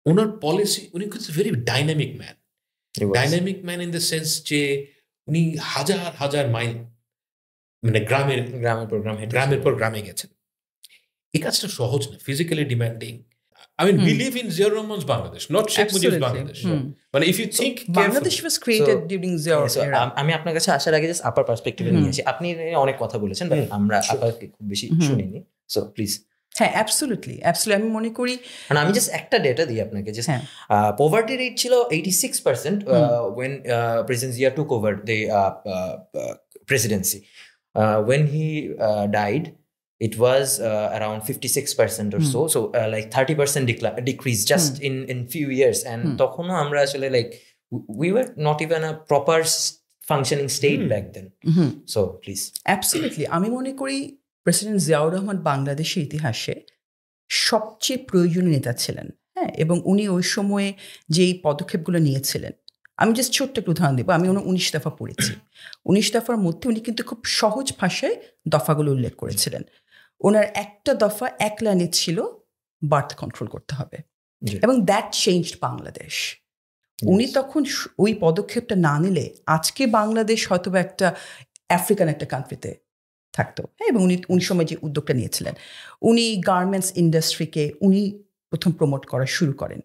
ওনার policy, উনি very dynamic man, dynamic man in the sense যে উনি হাজার হাজার মাইল মানে গ্রামের পর গ্রামে গেছেন। এই কাজটা সহজ না, physically demanding. I mean, we live in Ziaur Rahman's Bangladesh, not Sheikh Mujib's Bangladesh. But if you think Bangladesh was created during Ziaur era. আমি আপনার কাছে আসার আগে জাস্ট আপার পার্সপেক্টিভে নিয়ে আসি। আপনি অনেক কথা বলেছেন, বাট আমরা আপাকে খুব বেশি শুনিনি, সো প্লিজ। হ্যাঁ, অ্যাবসলিউটলি আমি মনে করি, মানে আমি জাস্ট একটা ডেটা দিই আপনাকে, যে পভার্টি রেট ছিল 86% when President Zia took over the presidency. When he died, it was around 56% or so like 30% decrease just in few years. And তখনও আমরা আসলে like we were not even a proper functioning state back then. So please. Absolutely. আমি মনে করি president Ziaur Rahman বাংলাদেশের ইতিহাসে সবচেয়ে প্রয়োজনীয় নেতা ছিলেন। হ্যাঁ, এবং উনি ওই সময়ে যেই পদক্ষেপগুলো নিয়েছিলেন, আমি জাস্ট ছোট্ট একটু উদাহরণ দেবো। আমি 19 দফা পড়েছি। 19 দফার মধ্যে উনি কিন্তু খুব সহজ ভাষায় দফাগুলো উল্লেখ করেছিলেন। ওনার একটা দফা এক লাইনে ছিল, বার্থ কন্ট্রোল করতে হবে, এবং দ্যাট চেঞ্জড বাংলাদেশ। উনি তখন ওই পদক্ষেপটা না নিলে আজকে বাংলাদেশ হয়তো একটা আফ্রিকান একটা কান্ট্রিতে থাকতো। হ্যাঁ, এবং উনি সময় যে উদ্যোগটা নিয়েছিলেন, উনি গার্মেন্টস ইন্ডাস্ট্রিকে উনি প্রথম প্রমোট করা শুরু করেন।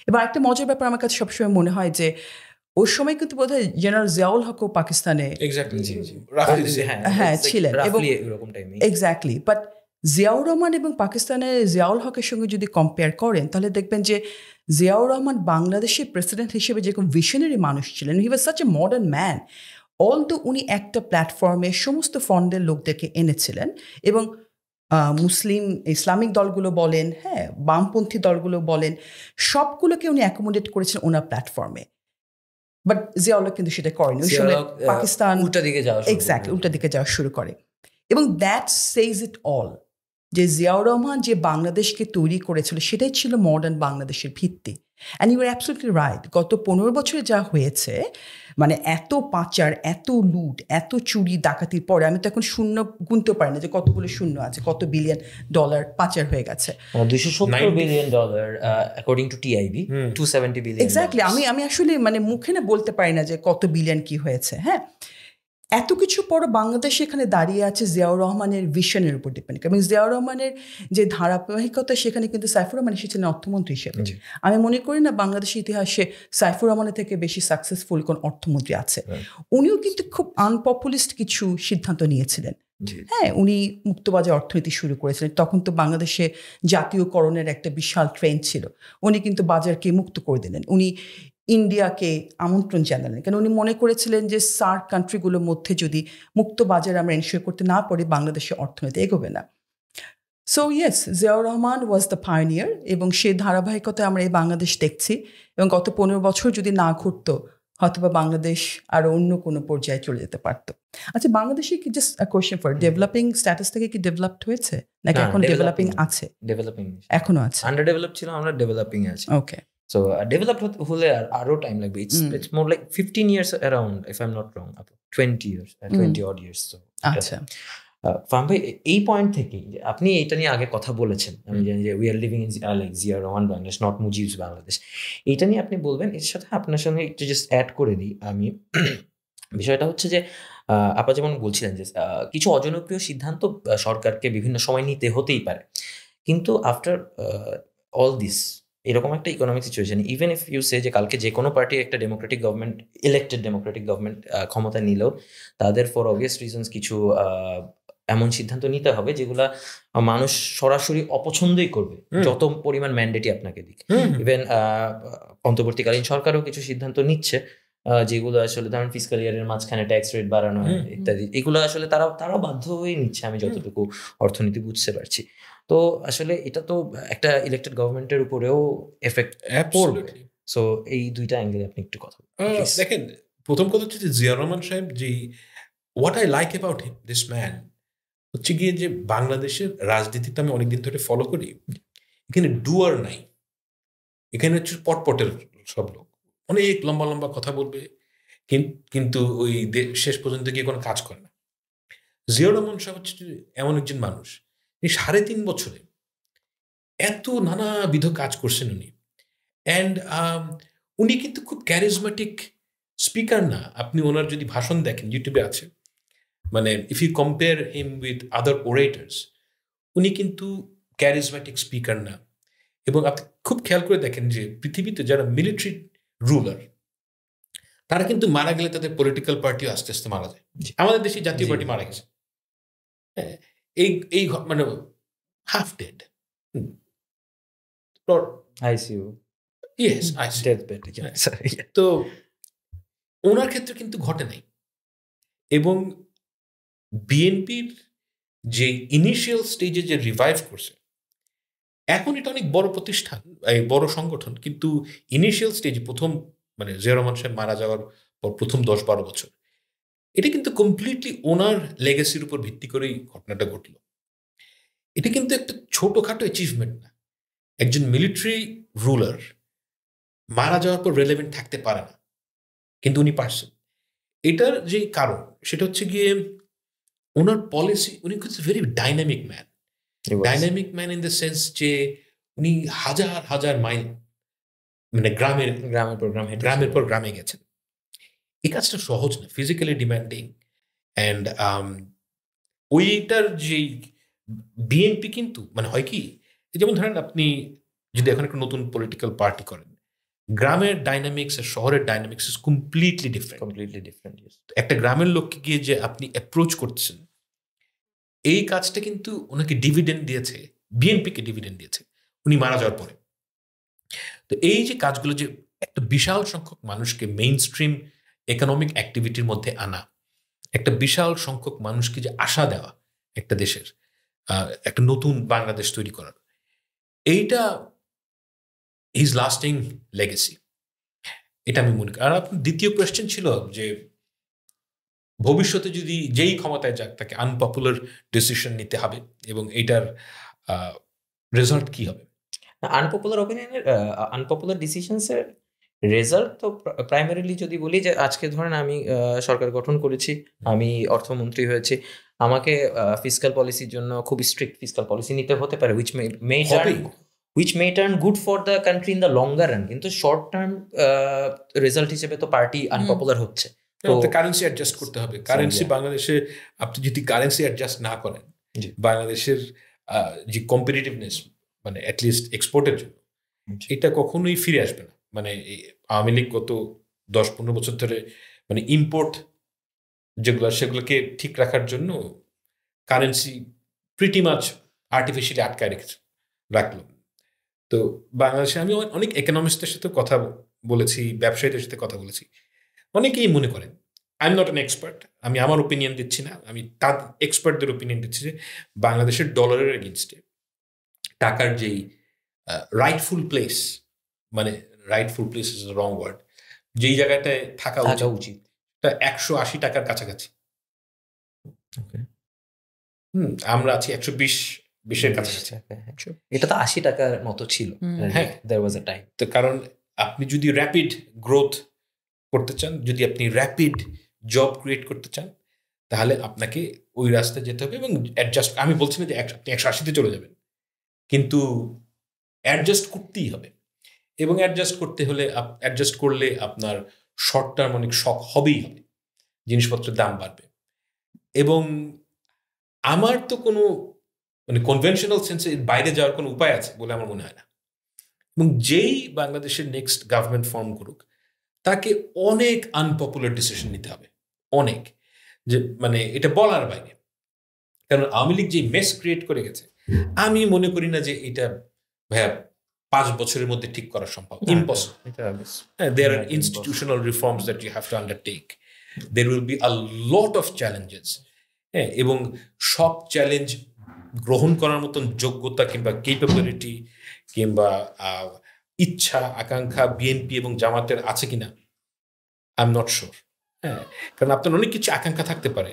এবার একটা মজার ব্যাপার আমার কাছে সবসময় মনে হয় যে ওই সময় কিন্তু বোধহয় জেনারেল জিয়াউল হকও পাকিস্তানে ছিলেন, এবং এক্স্যাক্টলি। বাট জিয়াউর রহমান এবং পাকিস্তানের জিয়াউল হকের সঙ্গে যদি কম্পেয়ার করেন, তাহলে দেখবেন যে জিয়াউর রহমান বাংলাদেশের প্রেসিডেন্ট হিসেবে যেরকম ভিশনারি মানুষ ছিলেন, he was such a modern man. Although উনি একটা প্ল্যাটফর্মে সমস্ত ফন্ডের লোকদেরকে এনেছিলেন, এবং মুসলিম ইসলামিক দলগুলো বলেন, হ্যাঁ, বামপন্থী দলগুলো বলেন, সবগুলোকে উনি অ্যাকোমোডেট করেছেন ওনার প্ল্যাটফর্মে। বাট জিয়াউল্লাহ কিন্তু সেটা করেন। ওই সময় পাকিস্তান উল্টা দিকে যাওয়া শুরু করে, এবং দ্যাট সেইজ ইট অল, যে জিয়াউর রহমান যে বাংলাদেশকে তৈরি করেছিল সেটাই ছিল মডার্ন বাংলাদেশের ভিত্তি। And you are absolutely right. গত 15 বছরে যা হয়েছে, মানে এত পাচার, এত লুট, এত চুরি ডাকাতির পরে আমি তো এখন শূন্য গুনতে পারি না যে কতগুলো শূন্য আছে, কত বিলিয়ন ডলার পাচার হয়ে গেছে। $270 billion according to TIB, 270 billion। Exactly. আমি আসলে মানে মুখে না বলতে পারি না যে কত বিলিয়ন কি হয়েছে। হ্যাঁ, এত কিছু পর বাংলাদেশ এখানে দাঁড়িয়ে আছে জিয়াউর রহমানের ভিশনের উপর ডিপেন্ড করে, এবং জিয়াউর রহমানের যে ধারাবাহিকতা, সেখানে কিন্তু সাইফুর রহমান এসেছিলেন অর্থমন্ত্রী হিসেবে। আমি মনে করি না বাংলাদেশের ইতিহাসে সাইফুর রহমানের থেকে বেশি সাকসেসফুল কোন অর্থমন্ত্রী আছে। উনিও কিন্তু খুব আনপপুলিস্ট কিছু সিদ্ধান্ত নিয়েছিলেন। হ্যাঁ, উনি মুক্তবাজার অর্থনীতি শুরু করেছিলেন। তখন তো বাংলাদেশে জাতীয়করণের একটা বিশাল ট্রেন্ড ছিল। উনি কিন্তু বাজারকে মুক্ত করে দিলেন। উনি ইন্ডিয়াকে আমন্ত্রণ জানালেন, কারণ উনি মনে করেছিলেন যে সার্ক কান্ট্রিগুলোর মধ্যে যদি মুক্ত বাজার আমরা এনশিওর করতে না পারি, বাংলাদেশের অর্থনীতি এগোবে না। So yes, Ziaur Rahman was the pioneer, এবং সেই ধারাবাহিকতায় আমরা এই বাংলাদেশ দেখছি। এবং গত 15 বছর যদি না ঘটতো, হয়তো বা বাংলাদেশ আরও অন্য কোনো পর্যায়ে চলে যেতে পারতো। আচ্ছা, বাংলাদেশে কি just question for developing status থেকে কি ডেভেলপড হয়েছে, নাকি এখন ডেভেলপিং আছে? ডেভেলপিং এখনো আছে, আন্ডার ডেভেলপড ছিল, আমরা ডেভেলপিং আছি। ওকে। So developed hole আরো টাইম লাগবে। It's more like 15 years around, if I'm not wrong, 20 years, 20 odd years. So আচ্ছা, ফাহাম ভাই, এই পয়েন্ট থেকে আপনি এটা নিয়ে আগে কথা বলেছেন, আমি জানি যে we are living in like Ziaur Rahman Bangladesh, not Mujib's Bangladesh. এইটা নিয়ে আপনি বলবেন। এর সাথে আপনার সঙ্গে একটু জাস্ট অ্যাড করে দিই আমি। বিষয়টা হচ্ছে যে আপা যেমন বলছিলেন যে কিছু অজনপ্রিয় সিদ্ধান্ত সরকারকে বিভিন্ন সময় নিতে হতেই পারে, কিন্তু আফটার অল দিস, এরকম একটা economic situation, even if you say যে কালকে যে কোনো পার্টি একটা democratic government, elected democratic government ক্ষমতা নিলেও তাদের ফর অবভিয়াস রিজনস কিছু এমন সিদ্ধান্ত নিতে হবে যেগুলা মানুষ সরাসরি অপছন্দই করবে, যত পরিমাণ ম্যান্ডেটই আপনাকে দিক। ইভেন অন্তর্বর্তীকালীন সরকারও কিছু সিদ্ধান্ত নিচ্ছে যেগুলো আসলে ধরেন ফিসক্যাল ইয়ারের মাঝখানে ট্যাক্স রেট বাড়ানো ইত্যাদি, এগুলো আসলে তারা বাধ্য হয়ে নিচ্ছে, আমি যতটুকু অর্থনীতি বুঝতে পারছি। তো আসলে এটা তো একটা ইলেক্টেড গভর্নমেন্টের উপরেও এফেক্ট পড়বে। সো এই দুইটা অ্যাঙ্গেলে আপনি একটু কথা দেখেন। প্রথম কথা হচ্ছে যে জিয়াউর রহমান সাহেব, যে what I like about him, this man, হচ্ছে গিয়ে যে বাংলাদেশের রাজনীতিতে আমি অনেকদিন ধরে ফলো করি, এখানে ডুয়ার নাই, এখানে হচ্ছে পটপটের সব লোক, অনেক লম্বা লম্বা কথা বলবে, কিন্তু ওই শেষ পর্যন্ত গিয়ে কোনো কাজ করে না। জিয়াউর রহমান সাহেব হচ্ছে এমন একজন মানুষ, 3.5 বছরে এত নানাবিধ কাজ করছেন উনি। অ্যান্ড উনি কিন্তু খুব ক্যারিজমেটিক স্পিকার না। আপনি ওনার যদি ভাষণ দেখেন, ইউটিউবে আছে, মানে if you compare him with other orators, উনি কিন্তু ক্যারিজমেটিক স্পিকার না। এবং আপনি খুব খেয়াল করে দেখেন যে পৃথিবীতে যারা মিলিটারি রুলার, তারা কিন্তু মারা গেলে তাদের পলিটিক্যাল পার্টিও আস্তে আস্তে মারা যায়। আমাদের দেশে জাতীয় পার্টি মারা গেছে, এই মানে half dead. ICU, yes, death bed. তো ওনার ক্ষেত্রে কিন্তু ঘটে নাই। এবং বিএনপির যে ইনিশিয়াল স্টেজে যে রিভাইভ করছে, এখন এটা অনেক বড় প্রতিষ্ঠান, এই বড় সংগঠন, কিন্তু ইনিশিয়াল স্টেজে প্রথম মানে জিয়া রহমান সাহেব মারা যাওয়ার পর প্রথম 10-12 বছর এটা কিন্তু কমপ্লিটলি ওনার লেগেসির উপর ভিত্তি করেই ঘটনাটা ঘটল। এটা কিন্তু একটা ছোটখাটো অ্যাচিভমেন্ট না। একজন মিলিটারি রুলার মারা যাওয়ার পর রেলেভেন্ট থাকতে পারে না, কিন্তু উনি পারছেন। এটার যে কারণ সেটা হচ্ছে গিয়ে ওনার পলিসি। উনি হচ্ছে very dynamic man. Dynamic man in the sense যে উনি হাজার হাজার মাইল মানে গ্রামের পর গ্রামে গেছেন। এই কাজটা সহজ না, ফিজিক্যালি ডিম্যান্ডিং। অ্যান্ড ওইটার যে বিএনপি কিন্তু মানে হয় কি, যেমন ধরেন আপনি যদি এখন একটা নতুন পলিটিক্যাল পার্টি করেন, গ্রামের ডাইনামিক্স আর শহরের ডাইনামিক্স ইজ কমপ্লিটলি ডিফারেন্ট। একটা গ্রামের লোককে গিয়ে যে আপনি অ্যাপ্রোচ করছেন, এই কাজটা কিন্তু ওনাকে ডিভিডেন্ড দিয়েছে, বিএনপিকে ডিভিডেন্ড দিয়েছে উনি মারা যাওয়ার পরে। তো এই যে কাজগুলো, যে একটা বিশাল সংখ্যক মানুষকে মেইন স্ট্রিম ইকোনমিক অ্যাক্টিভিটির মধ্যে আনা, একটা বিশাল সংখ্যক মানুষকে যে আশা দেওয়া একটা দেশের, একটা নতুন বাংলাদেশ তৈরি করার, এইটা হিজ লাস্টিং লেগেসি, এটা আমি মনে করি। আর আপনার দ্বিতীয় কোয়েশ্চেন ছিল যে ভবিষ্যতে যদি যেই ক্ষমতায় যাক তাকে আনপপুলার ডিসিশন নিতে হবে এবং এইটার রেজাল্ট কি হবে। আনপপুলার ডিসিশনসের রেজাল্ট তো প্রাইমারিলি যদি বলি যে আজকে ধরেন আমি সরকার গঠন করেছি, আমি অর্থমন্ত্রী হয়েছি, আমাকে ফিসকাল পলিসির জন্য খুব স্ট্রিক্ট ফিসকাল পলিসি নিতে হতে পারে, which may turn good for the country in the longer run, কিন্তু শর্ট টার্ম রেজাল্ট হিসেবে তো পার্টি আনপপুলার হচ্ছে। তো কারেন্সি অ্যাডজাস্ট করতে হবে। কারেন্সি বাংলাদেশে আপনি যদি কারেন্সি অ্যাডজাস্ট না করেন, বাংলাদেশের যে কম্পিটিটিভনেস মানে অ্যাটলিস্ট এক্সপোর্টের জন্য, এটা কখনোই ফিরে আসবে না। মানে আওয়ামী লীগ গত 10-15 বছর ধরে মানে ইম্পোর্ট যেগুলো সেগুলোকে ঠিক রাখার জন্য কারেন্সি প্রিটি মাচ আর্টিফিশিয়ালি আটকায় রাখলো। তো বাংলাদেশে আমি অনেক ইকোনমিস্টদের সাথে কথা বলেছি, ব্যবসায়ীদের সাথে কথা বলেছি, অনেকেই মনে করেন, I am not an expert, আমি আমার ওপিনিয়ন দিচ্ছি না, আমি তার এক্সপার্টদের ওপিনিয়ন দিচ্ছি যে বাংলাদেশের ডলারের এগেনস্টে টাকার যেই রাইটফুল প্লেস, মানে rightful place is wrong word, যেই জায়গাটায় থাকা উচিত, 180 টাকার কাছাকাছি। আমরা আছি 120-এর কাছাকাছি। এটা তো 80 টাকার মতো ছিল। হ্যাঁ, there was a time। তো কারণ আপনি যদি র্যাপিড গ্রোথ করতে চান, যদি আপনি র্যাপিড জব ক্রিয়েট করতে চান, তাহলে আপনাকে ওই রাস্তায় যেতে হবে এবং অ্যাডজাস্ট। আমি বলছি না যে আপনি 180-তে চলে যাবেন, কিন্তু অ্যাডজাস্ট করতেই হবে। এবং অ্যাডজাস্ট করলে আপনার শর্ট টার্ম অনেক শক হবেই হবে, জিনিসপত্রের দাম বাড়বে। এবং আমার তো কোনো মানে কনভেনশনাল সেন্সে বাইরে যাওয়ার কোনো উপায় আছে বলে আমার মনে হয় না। এবং যেই বাংলাদেশের নেক্সট গভর্নমেন্ট ফর্ম করুক, তাকে অনেক আনপপুলার ডিসিশন নিতে হবে, অনেক, যে মানে এটা বলার বাইরে। কারণ আওয়ামী লীগ যে মেস ক্রিয়েট করে গেছে, আমি মনে করি না যে এটা ভাইয়া 5 বছরের মধ্যে ঠিক করা সম্ভব, impossible. There are institutional reforms that you have to undertake. There will be a lot of challenges. এবং সব চ্যালেঞ্জ গ্রহণ করার মতন যোগ্যতা কিংবা ক্যাপাবিলিটি কিংবা ইচ্ছা আকাঙ্ক্ষা বিএনপি এবং জামাতের আছে কিনা আই এম নট শিওর। কারণ আপনার অনেক কিছু আকাঙ্ক্ষা থাকতে পারে,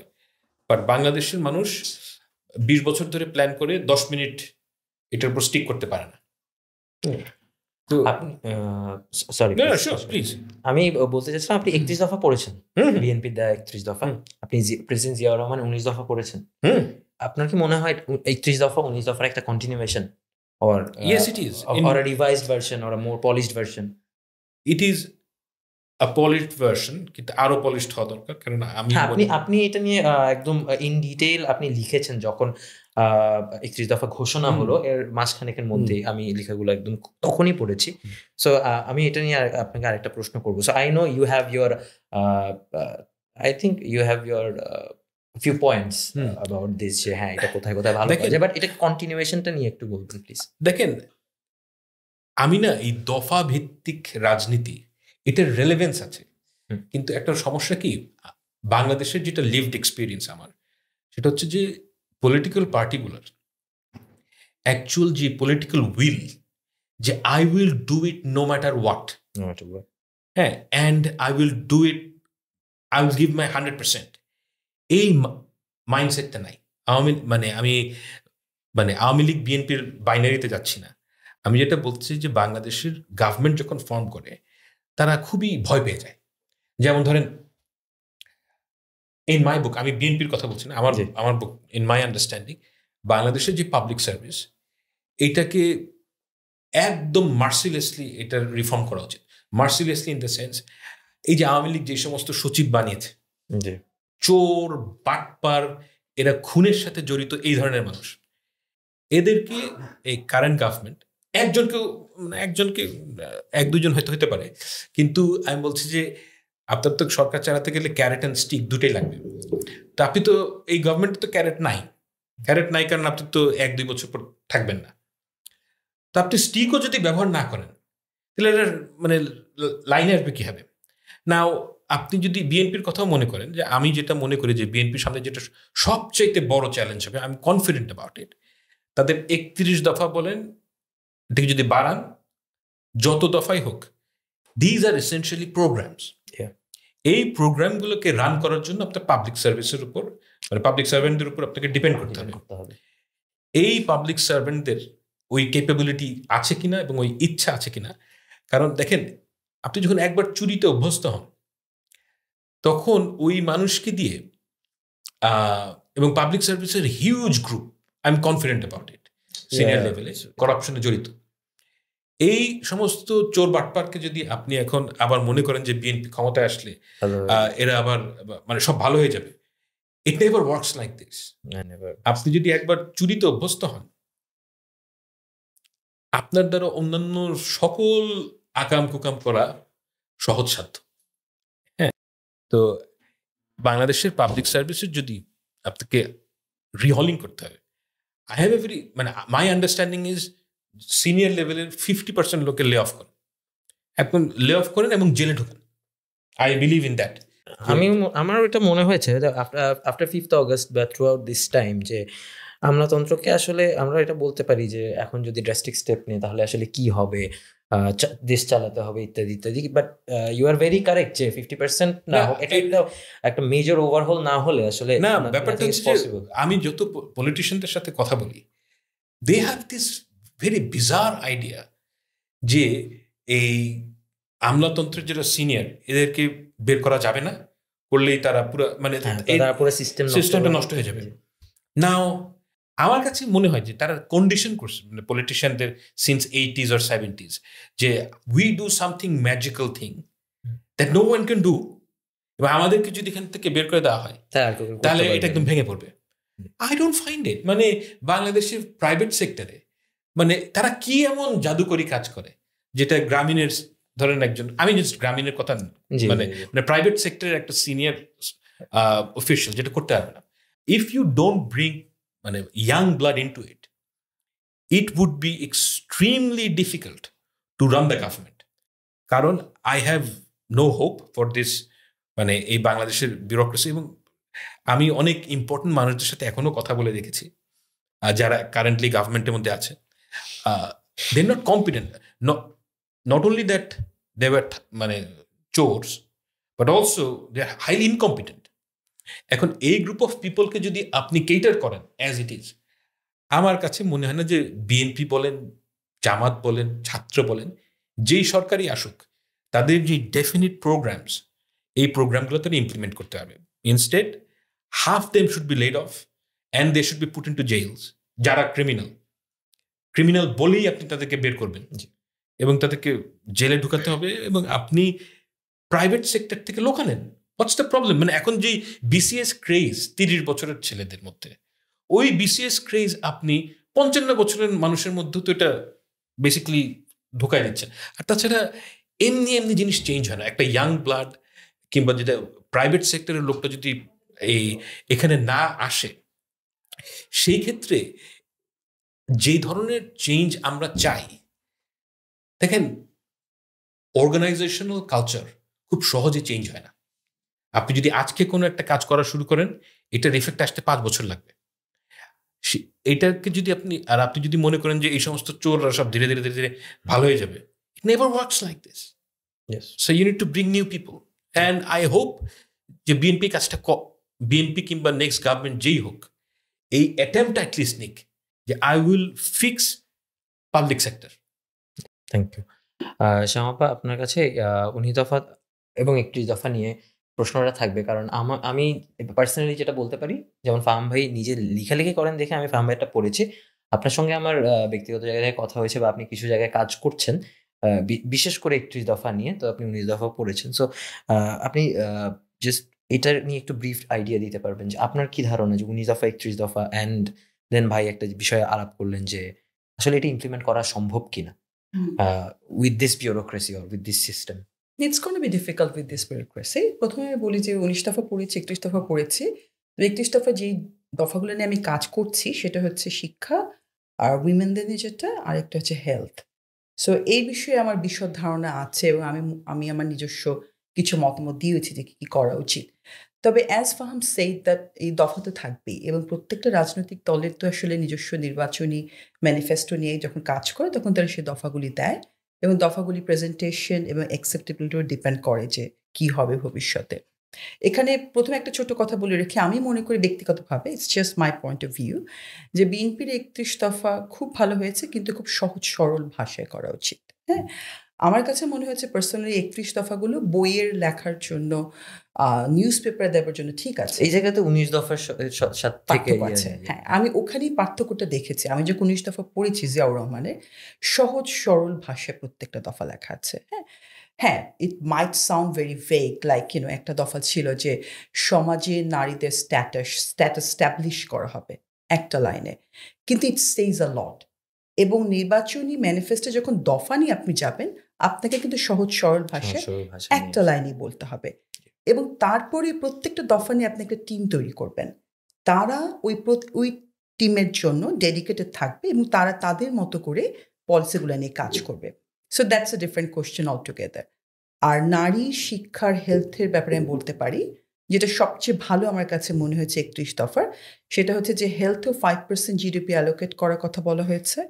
বাট বাংলাদেশের মানুষ 20 বছর ধরে প্ল্যান করে 10 মিনিট এটার উপর স্টিক করতে পারে না। তো আমি বলতে চাচ্ছিলাম, আপনি 31 দফা পড়েছেন, বিএনপি দেয় 31 দফা, আপনি প্রেসিডেন্ট জিয়াউর রহমান 19 দফা পড়েছেন। আপনার কি মনে হয় 31 দফা 19 দফার একটা continuation or Yes, it is. or a revised version or a more polished version? It is a polished version, কিন্তু আরো polished হওয়া দরকার, কারণ আমি হ্যাঁ, আপনি এটা নিয়ে একদম ইন ডিটেইল আপনি লিখেছেন যখন 31 দফা ঘোষণা হলো, এর মাঝখানেকের মধ্যে আমি লেখাগুলো একদম তখনই পড়েছি। সো আমি এটা নিয়ে আপনাকে আরেকটা প্রশ্ন করবো। So I know you have your I think you have your few points about this, যে হ্যাঁ এটা কোথায় কোথায় ভালো কাজ, বাট এটা কন্টিনিউয়েশনটা নিয়ে একটু বলবেন প্লিজ। দেখেন, আমি না এই দফা ভিত্তিক রাজনীতি, এটার রেলেভেন্স আছে, কিন্তু একটা সমস্যা কি, বাংলাদেশের যেটা লিভড এক্সপিরিয়েন্স আমার, সেটা হচ্ছে যে পলিটিক্যাল পার্টিগুলোর অ্যাকচুয়াল যে পলিটিক্যাল উইল, যে I will do it no matter what, হ্যাঁ, and I will do it, I will give my 100%, এই মাইন্ডসেটটা নাই। আওয়ামী লীগ বিএনপির বাইনারিতে যাচ্ছি না, আমি যেটা বলছি যে বাংলাদেশের গভর্নমেন্ট যখন ফর্ম করে তারা খুবই ভয় পেয়ে যায়। যেমন ধরেন, ইন মাই বুক, আমি বিএনপির কথা বলছি না, আমার বুক, ইন মাই আন্ডারস্ট্যান্ডিং, বাংলাদেশের যে পাবলিক সার্ভিস, এটাকে একদম মার্সিলেসলি এটা রিফর্ম করা উচিত। মার্সিলেসলি ইন দ্য সেন্স, এই যে আওয়ামী লীগ যে সমস্ত সচিব বানিয়েছে, চোর বাটপার, এরা খুনের সাথে জড়িত এই ধরনের মানুষ, এদেরকে এই কারেন্ট গভর্নমেন্ট একজনকে এক দুজন হয়তো হতে পারে, কিন্তু আমি বলছি যে আপনার তো সরকার চালাতে গেলে ক্যারেট অ্যান্ড স্টিক দুটোই লাগবে। তো আপনি তো এই গভর্নমেন্টে তো ক্যারেট নাই, কারণ আপনি তো 1-2 বছর পর থাকবেন না। তো আপনি স্টিকও যদি ব্যবহার না করেন, তাহলে এটা লাইনে আসবে কি হবে? নাও আপনি যদি বিএনপির কথাও মনে করেন, যে আমি যেটা মনে করি যে বিএনপির সামনে যেটা সবচাইতে বড় চ্যালেঞ্জ হবে, আমি কনফিডেন্ট অ্যাবাউট ইট, তাদের 31 দফা বলেন, এটাকে যদি বাড়ান, যত দফাই হোক, দিজ আর এসেনশিয়ালি প্রোগ্রামস। এই প্রোগ্রামগুলোকে রান করার জন্য আপনার পাবলিক সার্ভিসের উপর, পাবলিক সার্ভেন্টদের উপর আপনাকে ডিপেন্ড করতে হবে। এই পাবলিক সার্ভেন্টদের ওই ক্যাপাবিলিটি আছে কিনা এবং ওই ইচ্ছা আছে কিনা। কারণ দেখেন, আপনি যখন একবার চুরিতে অভ্যস্ত হন, তখন ওই মানুষকে দিয়ে এবং পাবলিক সার্ভিসের huge group, I am confident about it, senior লেভেলে করাপশনে জড়িত, এই সমস্ত চোর বাটপারকে যদি আপনি এখন আবার মনে করেন যে বিএনপি ক্ষমতায় আসলে এরা আবার সব ভালো হয়ে যাবে, it never works like this. আপনি যদি একবার চুরিতে অভ্যস্ত হন, আপনার দ্বারা অন্যান্য সকল আকাম কুকাম করা সহজসাধ্য। হ্যাঁ, তো বাংলাদেশের পাবলিক সার্ভিসের যদি আপনাকে রিহলিং করতে হবে, I have a very my understanding is senior লেভেলের 50% লোকে লে অফ করেন, এখন লে অফ করেন এবং জেলে ঢোকেন। I believe in that. আমার এটা মনে হয়েছে আফটার 5th অগস্ট বা থ্রু আউট দিস টাইম, যে আমলাতন্ত্রকে আসলে আমরা এটা বলতে পারি যে এখন যদি ড্রাস্টিক স্টেপ নেই তাহলে আসলে কি হবে, দেশ চালাতে হবে ইত্যাদি ইত্যাদি। But you are very correct যে 50% না, এটা একটা মেজর ওভারহল না হলে আসলে না, ব্যাপারটা হচ্ছে আমি যত পলিটিশিয়ানদের সাথে কথা বলি, they have this very bizarre idea যে এই আমলাতন্ত্রের যেটা সিনিয়র, এদেরকে বের করা যাবে না, করলেই তারা পুরো সিস্টেমটা নষ্ট হয়ে যাবে। নাও আমার কাছে মনে হয় যে তারা কন্ডিশন করছে পলিটিশিয়ানদের সিন্স 80s or 70s, যে we do something magical thing that no one can do, এবং আমাদেরকে যদি এখান থেকে বের করে দেওয়া হয় তাহলে এটা একদম ভেঙে পড়বে। I don't find it. বাংলাদেশের প্রাইভেট সেক্টরে তারা কি এমন জাদুকরি কাজ করে, যেটা গ্রামীণের ধরেন একজন, আমি জাস্ট গ্রামীণের কথা, প্রাইভেট সেক্টরের একটা সিনিয়র অফিসিয়াল যেটা করতে পারবে না। If you don't bring young blood into it, it would be extremely difficult to run the government. কারণ I have no hope for this এই বাংলাদেশের ব্যুরোক্রেসি। এবং আমি অনেক ইম্পর্টেন্ট মানুষদের সাথে এখনো কথা বলে দেখেছি যারা কারেন্টলি গভর্নমেন্টের মধ্যে আছে, they are not competent. Not only that they were chores, but also they are highly incompetent. এখন এই গ্রুপ অফ পিপলকে যদি আপনি কেটার করেন অ্যাজ ইট ইজ, আমার কাছে মনে হয় না যে বিএনপি বলেন, জামাত বলেন, ছাত্র বলেন, যেই সরকারই আসুক, তাদের যে ডেফিনিট প্রোগ্রামস, এই প্রোগ্রামগুলো তারা ইমপ্লিমেন্ট করতে হবে। Instead half them should be laid off and they should be put into jails, যারা ক্রিমিনাল। ক্রিমিনাল বলেই আপনি তাদেরকে বের করবেন এবং তাদেরকে জেলে ঢুকাতে হবে, এবং আপনি প্রাইভেট সেক্টর থেকে লোক আনেন। What's the problem? মানে এখন যেই বিসিএস ক্রেজ 30 বছরের ছেলেদের মধ্যে, ওই বিসিএস ক্রেজ আপনি 55 বছরের মানুষের মধ্যে তো এটা বেসিক্যালি ঢুকাই দিচ্ছেন। আর তাছাড়া এমনি এমনি জিনিস চেঞ্জ হয় না। একটা ইয়াং ব্লাড কিংবা যেটা প্রাইভেট সেক্টরের লোকটা যদি এখানে না আসে, সেই ক্ষেত্রে যে ধরনের চেঞ্জ আমরা চাই, দেখেন অর্গানাইজেশনাল কালচার খুব সহজে চেঞ্জ হয় না। আপনি যদি আজকে কোনো একটা কাজ করা শুরু করেন, এটার এফেক্ট আসতে 5 বছর লাগবে। এটাকে যদি আপনি যদি মনে করেন যে এই সমস্ত চোররা সব ধীরে ধীরে ধীরে ধীরে ভালো হয়ে যাবে, it never works like this. So you need to bring new people, and I hope যে বিএনপি কাজটা বিএনপি কিংবা নেক্সট গভর্নমেন্ট যেই হোক, এই অ্যাটেম্পটা অ্যাটলিস্ট নিক যে I will fix public sector. Thank you. শ্যামাপা, আপনার কাছে 19 দফা এবং 31 দফা নিয়ে প্রশ্নটা থাকবে, কারণ আমি পার্সোনালি যেটা বলতে পারি, যেমন ফাহাম ভাই নিজে লেখালেখি করেন দেখে আমি ফাহাম ভাইটা পড়েছি, আপনার সঙ্গে আমার ব্যক্তিগত জায়গায় কথা হয়েছে বা আপনি কিছু জায়গায় কাজ করছেন, বিশেষ করে 31 দফা নিয়ে, তো আপনি 19 দফা পড়েছেন। সো আপনি জাস্ট এটার নিয়ে একটু ব্রিফ আইডিয়া দিতে পারবেন যে আপনার কি ধারণা যে 19 দফা 31 দফা, অ্যান্ড দেন ভাই একটা বিষয়ে আলাপ করলেন যে আসলে এটা ইমপ্লিমেন্ট করা সম্ভব কিনা with this bureaucracy or with this system. It's going to be difficult with this bureaucracy. প্রথমে বলি যে 19 দফা পড়েছি, 31 দফা পড়েছি। 31 দফা যেই দফাগুলো নিয়ে আমি কাজ করছি সেটা হচ্ছে শিক্ষা, আর উইমেনদের নিয়ে যেটা, আর একটা হচ্ছে হেলথ। সো এই বিষয়ে আমার বিশদ ধারণা আছে এবং আমি আমার নিজস্ব কিছু মতামত দিয়েছি যে কী করা উচিত। তবে অ্যাজ ফাহাম সেইড দ্যাট এই দফা তো থাকবেই, এবং প্রত্যেকটা রাজনৈতিক দলের তো আসলে নিজস্ব নির্বাচনী ম্যানিফেস্টো নিয়ে যখন কাজ করে তখন তারা সেই দফাগুলি দেয়, এবং দফাগুলি প্রেজেন্টেশন এবং অ্যাকসেপ্টেবিলিটিও ডিপেন্ড করে যে কি হবে ভবিষ্যতে। এখানে প্রথমে একটা ছোট কথা বলে রেখে আমি মনে করি ব্যক্তিগতভাবে, it's just my point of view, যে বিএনপির 31 দফা খুব ভালো হয়েছে, কিন্তু খুব সহজ সরল ভাষায় করা উচিত। হ্যাঁ, আমার কাছে মনে হয়েছে পার্সোনালি 31 দফাগুলো বইয়ের লেখার জন্য, নিউজ পেপার দেওয়ার জন্য ঠিক আছে। এই জায়গাতে 19 দফার সাথে আছে। হ্যাঁ, আমি ওখানেই পার্থক্যটা দেখেছি। আমি যখন 19 দফা পড়েছি জিয়াউর রহমানের, সহজ সরল ভাষায় প্রত্যেকটা দফা লেখা আছে। হ্যাঁ, ইট মাইট সাউন্ড ভেরি ভেগ, লাইক একটা দফা ছিল যে সমাজে নারীদের স্ট্যাটাস স্ট্যাবলিশ করা হবে একটা লাইনে, কিন্তু ইট সেইজ আ লট। এবং নির্বাচনী ম্যানিফেস্টো যখন দফা নিয়ে আপনি যাবেন, আপনাকে কিন্তু সহজ সরল ভাষায় একটা লাইনই বলতে হবে, এবং তারপরে প্রত্যেকটা দফা নিয়ে আপনি একটা টিম তৈরি করবেন। তারা ওই টিমের জন্য ডেডিকেটেড থাকবে এবং তারা তাদের মতো করে পলিসিগুলো নিয়ে কাজ করবে। So that's a different question altogether. আর নারী শিক্ষার হেলথের ব্যাপারে আমি বলতে পারি, যেটা সবচেয়ে ভালো আমার কাছে মনে হয়েছে 31 দফার, সেটা হচ্ছে যে হেলথেও 5% জিডিপি অ্যালোকেট করার কথা বলা হয়েছে,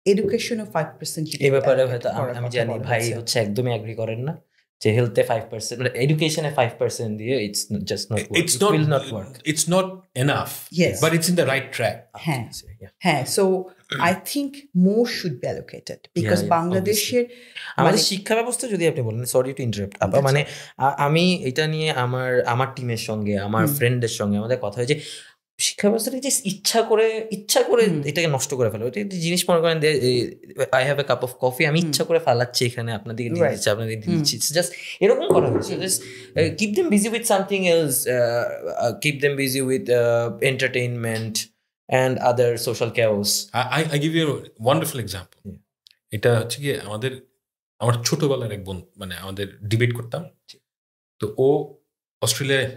এডুকেশনও 5% জিডিপি। এই ব্যাপারে হয়তো আমি জানি ভাই হচ্ছে একদমই এগ্রি করেন না যে হেলথে 5%, মানে এডুকেশনে 5% দিয়ে it's just not work, it will not work, it's not enough, but it's in the right track. হ্যাঁ, so I think more should be allocated, because বাংলাদেশের আমাদের শিক্ষা ব্যবস্থা, যদি আপনি বলেন, সরি টু ইন্টারাপ্ট আপা, মানে আমি এটা নিয়ে আমার টিমের সঙ্গে, আমার ফ্রেন্ডদের সঙ্গে আমাদের কথা হয়েছে, শিক্ষা ব্যবস্থাটা যে ইচ্ছা করে এটাকে নষ্ট করে ফেলো। এটা একটা জিনিস, মনে করেন I have a cup of coffee, আমি ইচ্ছা করে ফালাচ্ছি এখানে, আপনাদেরকে দিয়ে দিচ্ছি, আপনাদের দিয়ে দিচ্ছি, জাস্ট এরকম করা হয়েছে। Just keep them busy with something else, keep them busy with entertainment and other social chaos. I give you a wonderful example. এটা হচ্ছে কি, আমার ছোটবেলার এক বোন, মানে আমাদের ডিবেট করতাম, তো ও অস্ট্রেলিয়ায়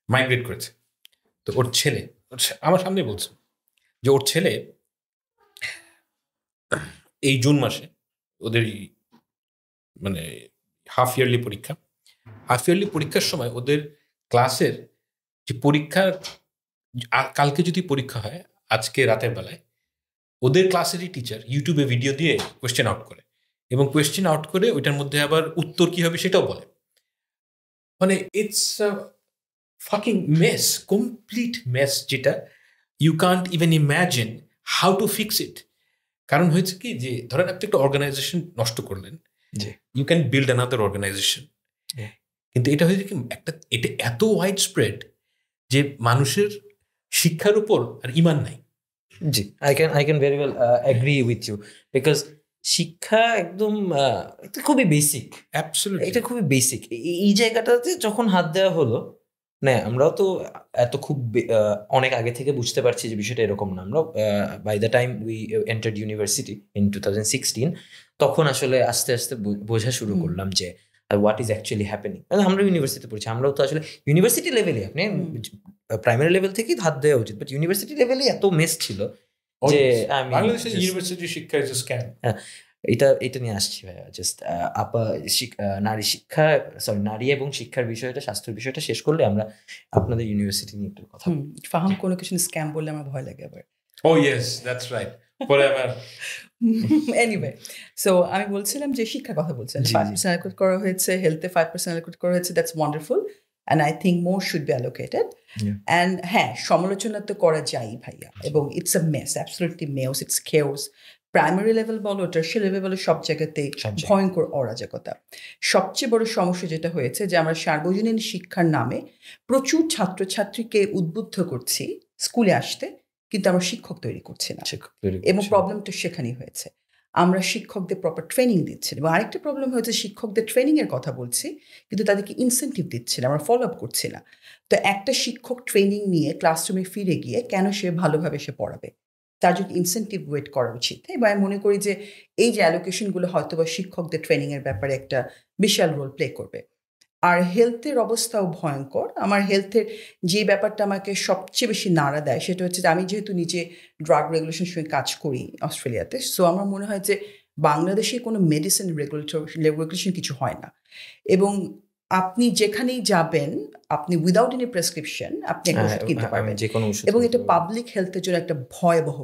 মাইগ্রেট করেছে। তো ওর ছেলে আমার সামনে বলছে যে ওর ছেলে এই জুন মাসে ওদের মানে হাফ ইয়ারলি পরীক্ষার সময় ওদের ক্লাসের যে পরীক্ষা, কালকে যদি পরীক্ষা হয় আজকে রাতের বেলায়, ওদের ক্লাসেরই টিচার ইউটিউবে ভিডিও দিয়ে কোয়েশ্চেন আউট করে, এবং কোয়েশ্চেন আউট করে ওইটার মধ্যে আবার উত্তর কি হবে সেটাও বলে। মানে it's fucking mess, complete mess, যেটা you can't even imagine how to fix it. কারণ হয়েছে কি, যে ধরেন আপনি একটা অর্গানাইজেশন নষ্ট করলেন, you can build another organization, কিন্তু এটা হয়েছে কি, এটা এত ওয়াইড স্প্রেড যে মানুষের শিক্ষার উপর আর ইমান নাই। জি, I can very well agree with you, because শিক্ষা একদম এটা খুবই বেসিক, অ্যাবসলিউটলি এটা খুবই বেসিক। এই জায়গাটাতে যখন হাত দেওয়া হলো, না আমরাও তো এত খুব অনেক আগে থেকে বুঝতে পারছি যে বিষয়টা এরকম না। আমরা by the time we entered university in 2016, তখন আসলে আস্তে আস্তে বোঝা শুরু করলাম যে হোয়াট ইজ অ্যাকচুয়ালি হ্যাপেনিং। আমরা ইউনিভার্সিটিতে পড়ছি, আমরাও তো আসলে ইউনিভার্সিটি লেভেলে, আপনি প্রাইমারি লেভেল থেকেই হাত দেওয়া উচিত, বাট ইউনিভার্সিটি লেভেলে এত মেস ছিল যে আমি বাংলাদেশের ইউনিভার্সিটি শিক্ষা ইজ স্ক্যাম। এটা নিয়ে আসছি ভাইয়া। জাস্ট নারী শিক্ষা, নারী এবং শিক্ষার বিষয়টা, স্বাস্থ্যের বিষয়টা শেষ করলে আমরা আপনাদের ইউনিভার্সিটি নিয়ে একটু কথা বলবো। ফাহাম কোনো কিছু স্ক্যাম বললে আমার ভয় লাগে আবার। Oh yes, that's right. Forever. Anyway, so আমি বলছিলাম যে শিক্ষার কথা বলছিলাম, 5% allocate করা হয়েছে, হেলথে 5% allocate করা হয়েছে, that's wonderful, and I think more should be allocated. And হ্যাঁ, সমালোচনা তো করা যায় ভাইয়া, এবং it's a mess, absolutely mess, it's chaos. Primary level বলো, টার্সিয়ারি লেভেল বলো, সব জায়গাতেই ভয়ঙ্কর অরাজকতা। সবচেয়ে বড় সমস্যা যেটা হয়েছে যে আমরা সার্বজনীন শিক্ষার নামে প্রচুর ছাত্রছাত্রীকে উদ্বুদ্ধ করছি স্কুলে আসতে, কিন্তু আমরা শিক্ষক তৈরি করছি না, এবং প্রবলেমটা সেখানেই হয়েছে। আমরা শিক্ষকদের প্রপার ট্রেনিং দিচ্ছি, এবং আরেকটা প্রবলেম হয়েছে শিক্ষকদের ট্রেনিংয়ের কথা বলছি, কিন্তু তাদেরকে ইনসেন্টিভ দিচ্ছি না, আমরা ফলো আপ করছি না। তো একটা শিক্ষক ট্রেনিং নিয়ে ক্লাসরুমে ফিরে গিয়ে কেন সে ভালোভাবে সে পড়াবে? তার যদি ইনসেন্টিভ ওয়েট করা উচিত। এবং আমি মনে করি যে এই যে অ্যালোকেশনগুলো হয়তো বা শিক্ষকদের ট্রেনিংয়ের ব্যাপারে একটা বিশাল রোল প্লে করবে। আর হেলথের অবস্থাও ভয়ঙ্কর। আমার হেলথের যে ব্যাপারটা আমাকে সবচেয়ে বেশি নাড়া দেয় সেটা হচ্ছে যে আমি যেহেতু নিজে ড্রাগ রেগুলেশনের সঙ্গে কাজ করি অস্ট্রেলিয়াতে, সো আমার মনে হয় যে বাংলাদেশে কোনো মেডিসিন রেগুলেশন কিছু হয় না, এবং আপনি যেখানেই যাবেন আপনি উইদাউট এনি প্রেসক্রিপশন আপনি একটা ওষুধ কিনতে পারবেন, এবং এটা পাবলিক হেলথের জন্য একটা ভয়াবহ।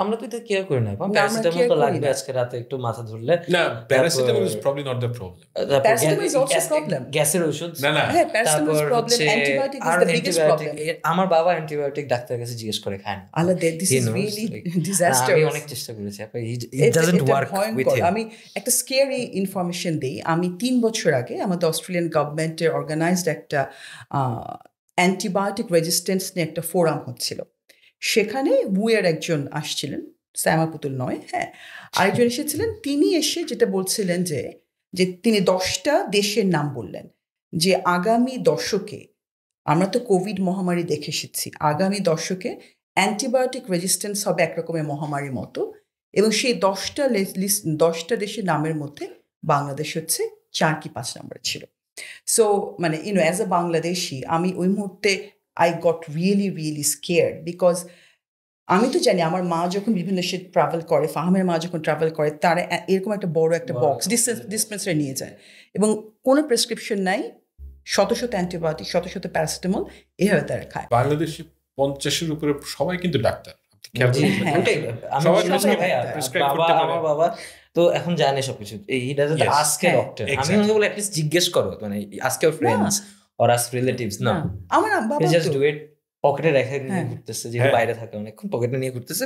আমরা তো এটা কেয়ার করি না, প্যারাসিটামল তো লাগবে আজকে রাতে একটু মাথা ধরলে। না, paracetamol is probably not the problem. Paracetamol is also problem. গ্যাসের ওষুধ, না হ্যাঁ, paracetamol is problem, antibiotic is the biggest problem. আমার বাবা অ্যান্টিবায়োটিক ডাক্তারের কাছে জিজ্ঞেস করে খায় না। আল্লাহ, দিস ইজ রিয়েলি ডিজাস্টার। আমি অনেক চেষ্টা করেছি, it doesn't work with him. আমি একটা স্কেয়ারি ইনফরমেশন দেই। আমি 3 বছর আগে আমাদের অস্ট্রেলিয়ান গভর্নমেন্টের অর্গানাইজড একটা অ্যান্টিবায়োটিক রেজিস্ট্যান্স নিয়ে একটা ফোরাম হচ্ছিল। সেখানে বুয়ের একজন আসছিলেন, শ্যামা পুতুল নয়, হ্যাঁ, আরেকজন এসেছিলেন। তিনি এসে যেটা বলছিলেন যে তিনি 10টা দেশের নাম বললেন যে আগামী দশকে, আমরা তো কোভিড মহামারী দেখে এসেছি, আগামী দশকে অ্যান্টিবায়োটিক রেজিস্ট্যান্স হবে একরকমের মহামারীর মতো, এবং সেই 10টা দেশের নামের মধ্যে বাংলাদেশ হচ্ছে 4 কি 5 নম্বরে ছিল। সো মানে অ্যাজ এ বাংলাদেশি আমি ওই মুহূর্তে I got really scared, because আমি তো জানি আমার মা যখন বিভিন্ন দেশে ট্রাভেল করে, ফাহামের মা যখন ট্রাভেল করে, তারা এরকম একটা বড় একটা বক্স ডিসপেন্সারি নিয়ে যায়, এবং কোনো প্রেসক্রিপশন নাই, শত অ্যান্টিবায়োটিক, শত প্যারাসিটামল এভাবে তারা খায়। বাংলাদেশে 50-এর উপরে সবাই কিন্তু ডাক্তার। আমার বাবা তো এখন জানে সবকিছু, he doesn't ask a doctor. আমি ওকে বলি অ্যাটলিস্ট জিজ্ঞেস করো, মানে ask your friends or ask relatives. না, আমার বাবা জাস্ট ডু ইট, পকেটে রেখে নিয়ে ঘুরতেছে, যেহেতু বাইরে থাকে অনেকক্ষণ, পকেটে নিয়ে ঘুরতেছে,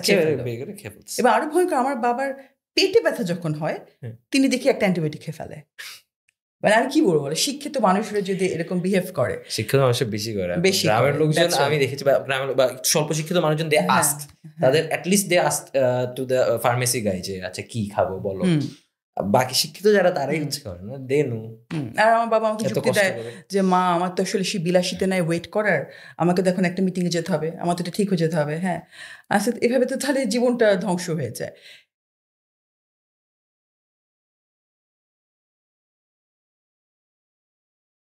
খেয়ে ফেলতেছে। এবার আরো ভয়ঙ্কর, আমার বাবার পেটে ব্যথা যখন হয় তিনি দেখি একটা অ্যান্টিবায়োটিক খেয়ে ফেলে। মানে আমি কি বলবো, শিক্ষিত মানুষরা যদি এরকম বিহেভ করে, শিক্ষিত মানুষের বেশি করে। গ্রামের লোকজন আমি দেখেছি, গ্রামের বা স্বল্প শিক্ষিত মানুষজন দে আস্ক, তাদের at least they ask to the pharmacy guy যে আচ্ছা কি খাবো বলো। বাকি শিক্ষিত যারা তারাই হচ্ছে করে না, দে নো। আর আমার বাবা আমাকে যুক্তি দেয় যে মা আমার তো আসলে সেই বিলাসিতে নাই ওয়েট করার, আমাকে তো এখন একটা মিটিংয়ে যেতে হবে, আমার তো এটা ঠিক হয়ে যেতে হবে। হ্যাঁ, আচ্ছা, এভাবে তো তাহলে জীবনটা ধ্বংস হয়ে যায়।